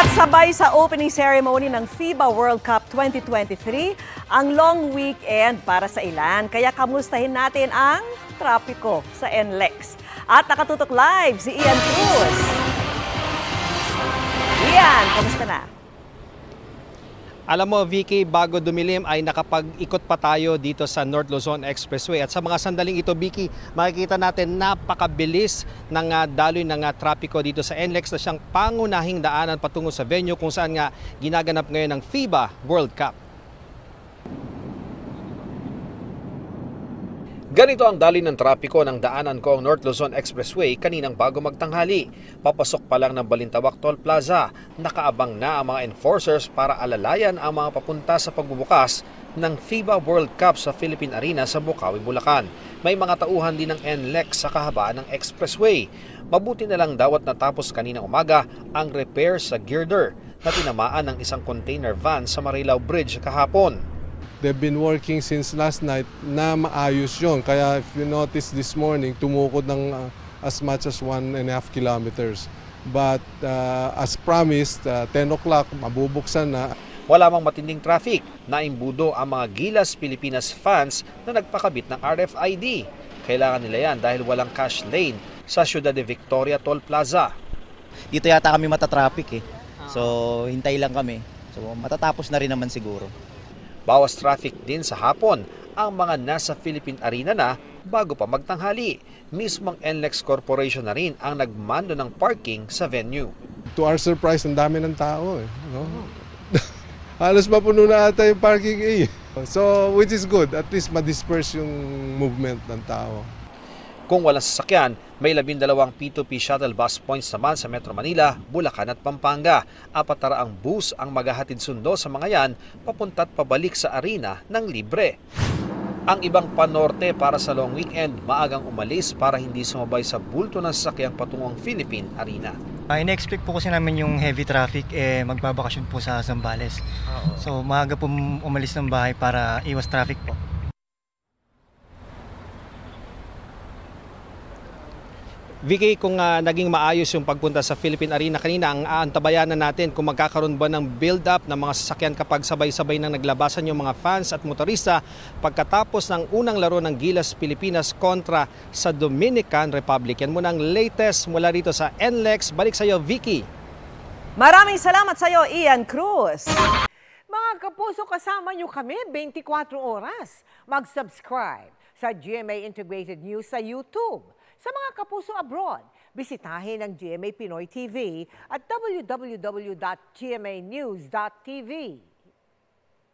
At sabay sa opening ceremony ng FIBA World Cup 2023, ang long weekend para sa ilan. Kaya kamustahin natin ang trapiko sa NLEX. At nakatutok live si Ian Cruz. Ian, kamusta na? Alam mo, Vicky, bago dumilim ay nakapag-ikot pa tayo dito sa North Luzon Expressway. At sa mga sandaling ito, Vicky, makikita natin napakabilis ng daloy ng trapiko dito sa NLEX na siyang pangunahing daanan patungo sa venue kung saan nga ginaganap ngayon ng FIBA World Cup. Ganito ang daloy ng trapiko ng daanan ko ang North Luzon Expressway kaninang bago magtanghali. Papasok pa lang ng Balintawak Toll Plaza, nakaabang na ang mga enforcers para alalayan ang mga papunta sa pagbubukas ng FIBA World Cup sa Philippine Arena sa Bukawi, Bulacan. May mga tauhan din ng NLEX sa kahabaan ng expressway. Mabuti na lang dawat natapos kaninang umaga ang repair sa girder na tinamaan ng isang container van sa Marilao Bridge kahapon. They've been working since last night na maayos yon. Kaya if you notice this morning, tumukod ng as much as 1.5 kilometers. But as promised, 10 o'clock, mabubuksan na. Wala mang matinding traffic. Naimbudo ang mga Gilas Pilipinas fans na nagpakabit ng RFID. Kailangan nila yan dahil walang cash lane sa Ciudad de Victoria Toll Plaza. Dito yata kami matatraffic eh. So hintay lang kami. So matatapos na rin naman siguro. Bawas traffic din sa hapon ang mga nasa Philippine Arena na bago pa magtanghali. Mismong NLEX Corporation na rin ang nagmando ng parking sa venue. To our surprise, ang dami ng tao. No? Halos mapuno na ata yung parking eh. So, which is good. At least ma-disperse yung movement ng tao. Kung walang sasakyan, may 12 P2P shuttle bus points naman sa Metro Manila, Bulacan at Pampanga. 400 bus ang maghahatid sundo sa mga yan papunta at pabalik sa arena ng libre. Ang ibang panorte para sa long weekend, maagang umalis para hindi sumabay sa bulto ng sasakyang patungong Philippine Arena. In-expect po kasi namin yung heavy traffic, magbabakasyon po sa Zambales. So maaga po umalis ng bahay para iwas traffic po. Vicky, kung naging maayos yung pagpunta sa Philippine Arena kanina, ang aantabayanan natin kung magkakaroon ba ng build-up ng mga sasakyan kapag sabay-sabay nang naglabasan yung mga fans at motorista pagkatapos ng unang laro ng Gilas Pilipinas kontra sa Dominican Republic. Yan muna ang latest mula rito sa NLEX. Balik sa iyo, Vicky. Maraming salamat sa iyo, Ian Cruz. Mga kapuso, kasama nyo kami 24 oras. Mag-subscribe sa GMA Integrated News sa YouTube. Sa mga kapuso abroad, bisitahin ang GMA Pinoy TV at www.gmanews.tv.